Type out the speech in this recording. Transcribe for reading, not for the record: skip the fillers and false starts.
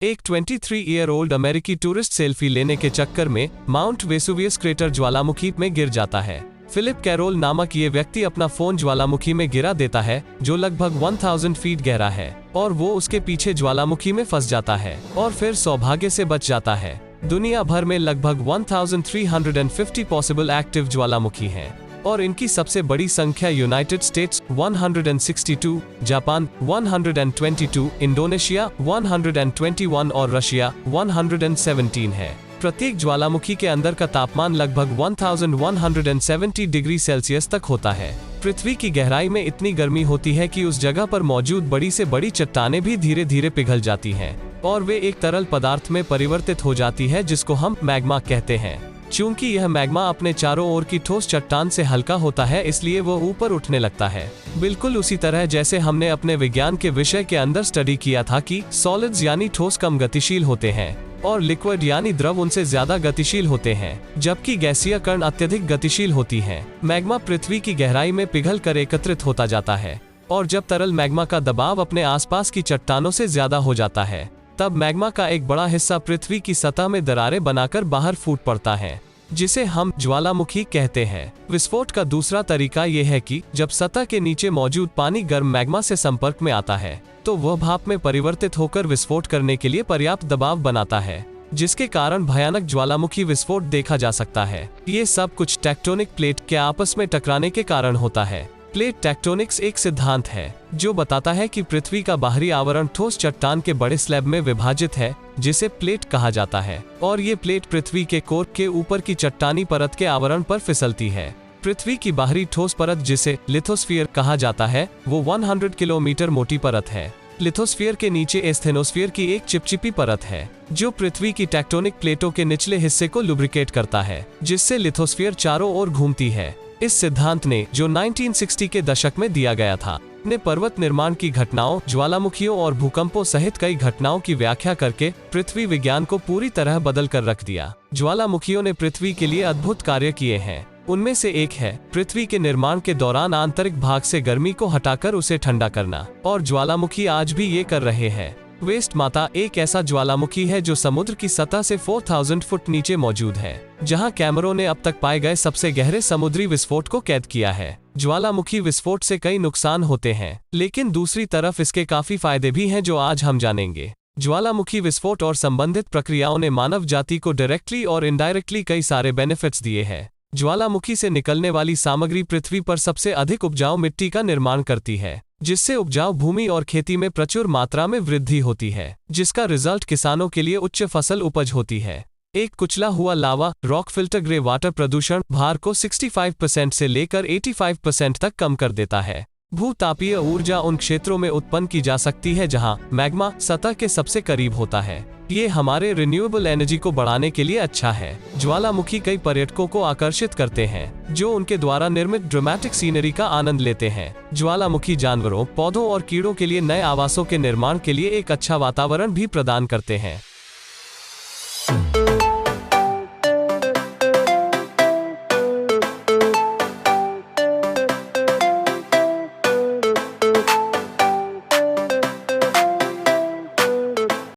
एक 23 year old अमेरिकी tourist selfie लेने के चक्कर में माउंट वेसुवियस क्रेटर ज्वालामुखी में गिर जाता है। फिलिप कैरोल नामक ये व्यक्ति अपना फोन ज्वालामुखी में गिरा देता है, जो लगभग 1000 फीट गहरा है, और वो उसके पीछे ज्वालामुखी में फंस जाता है और फिर सौभाग्य से बच जाता है। दुनिया भर में लगभग 1350 पॉसिबल एक्टिव ज्वालामुखी हैं, और इनकी सबसे बड़ी संख्या यूनाइटेड स्टेट्स 162, जापान 122, इंडोनेशिया 121 और रशिया 117 है। प्रत्येक ज्वालामुखी के अंदर का तापमान लगभग 1170 डिग्री सेल्सियस तक होता है। पृथ्वी की गहराई में इतनी गर्मी होती है कि उस जगह पर मौजूद बड़ी से बड़ी चट्टानें भी धीरे धीरे पिघल जाती हैं और वे एक तरल पदार्थ में परिवर्तित हो जाती है, जिसको हम मैग्मा कहते हैं। चूंकि यह मैग्मा अपने चारों ओर की ठोस चट्टान से हल्का होता है, इसलिए वो ऊपर उठने लगता है। बिल्कुल उसी तरह जैसे हमने अपने विज्ञान के विषय के अंदर स्टडी किया था कि सॉलिड्स यानी ठोस कम गतिशील होते हैं और लिक्विड यानी द्रव उनसे ज्यादा गतिशील होते हैं, जबकि गैसीय कण अत्यधिक गतिशील होती हैं। मैग्मा पृथ्वी की गहराई में पिघल कर एकत्रित होता जाता है, और जब तरल मैग्मा का दबाव अपने आसपास की चट्टानों से ज्यादा हो जाता है, तब मैग्मा का एक बड़ा हिस्सा पृथ्वी की सतह में दरारें बनाकर बाहर फूट पड़ता है, जिसे हम ज्वालामुखी कहते हैं। विस्फोट का दूसरा तरीका यह है कि जब सतह के नीचे मौजूद पानी गर्म मैग्मा से संपर्क में आता है, तो वह भाप में परिवर्तित होकर विस्फोट करने के लिए पर्याप्त दबाव बनाता है, जिसके कारण भयानक ज्वालामुखी विस्फोट देखा जा सकता है। ये सब कुछ टेक्टोनिक प्लेट के आपस में टकराने के कारण होता है। प्लेट टेक्टोनिक्स एक सिद्धांत है जो बताता है कि पृथ्वी का बाहरी आवरण ठोस चट्टान के बड़े स्लैब में विभाजित है, जिसे प्लेट कहा जाता है, और ये प्लेट पृथ्वी के कोर के ऊपर की चट्टानी परत के आवरण पर फिसलती है। पृथ्वी की बाहरी ठोस परत, जिसे लिथोस्फीयर कहा जाता है, वो 100 किलोमीटर मोटी परत है। लिथोस्फीयर के नीचे एस्थेनोस्फीयर की एक चिपचिपी परत है, जो पृथ्वी की टेक्टोनिक प्लेटों के निचले हिस्से को लुब्रिकेट करता है, जिससे लिथोस्फीयर चारों ओर घूमती है। इस सिद्धांत ने, जो 1960 के दशक में दिया गया था, ने पर्वत निर्माण की घटनाओं, ज्वालामुखियों और भूकंपों सहित कई घटनाओं की व्याख्या करके पृथ्वी विज्ञान को पूरी तरह बदल कर रख दिया। ज्वालामुखियों ने पृथ्वी के लिए अद्भुत कार्य किए हैं। उनमें से एक है पृथ्वी के निर्माण के दौरान आंतरिक भाग से गर्मी को हटाकर उसे ठंडा करना, और ज्वालामुखी आज भी ये कर रहे हैं। वेस्ट माता एक ऐसा ज्वालामुखी है जो समुद्र की सतह से 4000 फुट नीचे मौजूद है, जहां कैमरों ने अब तक पाए गए सबसे गहरे समुद्री विस्फोट को कैद किया है। ज्वालामुखी विस्फोट से कई नुकसान होते हैं, लेकिन दूसरी तरफ इसके काफी फायदे भी हैं जो आज हम जानेंगे। ज्वालामुखी विस्फोट और संबंधित प्रक्रियाओं ने मानव जाति को डायरेक्टली और इनडायरेक्टली कई सारे बेनिफिट्स दिए हैं। ज्वालामुखी से निकलने वाली सामग्री पृथ्वी पर सबसे अधिक उपजाऊ मिट्टी का निर्माण करती है, जिससे उपजाऊ भूमि और खेती में प्रचुर मात्रा में वृद्धि होती है, जिसका रिजल्ट किसानों के लिए उच्च फसल उपज होती है। एक कुचला हुआ लावा रॉक फिल्टर ग्रे वाटर प्रदूषण भार को 65% से लेकर 85% तक कम कर देता है। भूतापीय ऊर्जा उन क्षेत्रों में उत्पन्न की जा सकती है जहां मैग्मा सतह के सबसे करीब होता है। ये हमारे रिन्यूएबल एनर्जी को बढ़ाने के लिए अच्छा है। ज्वालामुखी कई पर्यटकों को आकर्षित करते हैं, जो उनके द्वारा निर्मित ड्रामेटिक सीनरी का आनंद लेते हैं। ज्वालामुखी जानवरों, पौधों और कीड़ों के लिए नए आवासों के निर्माण के लिए एक अच्छा वातावरण भी प्रदान करते हैं।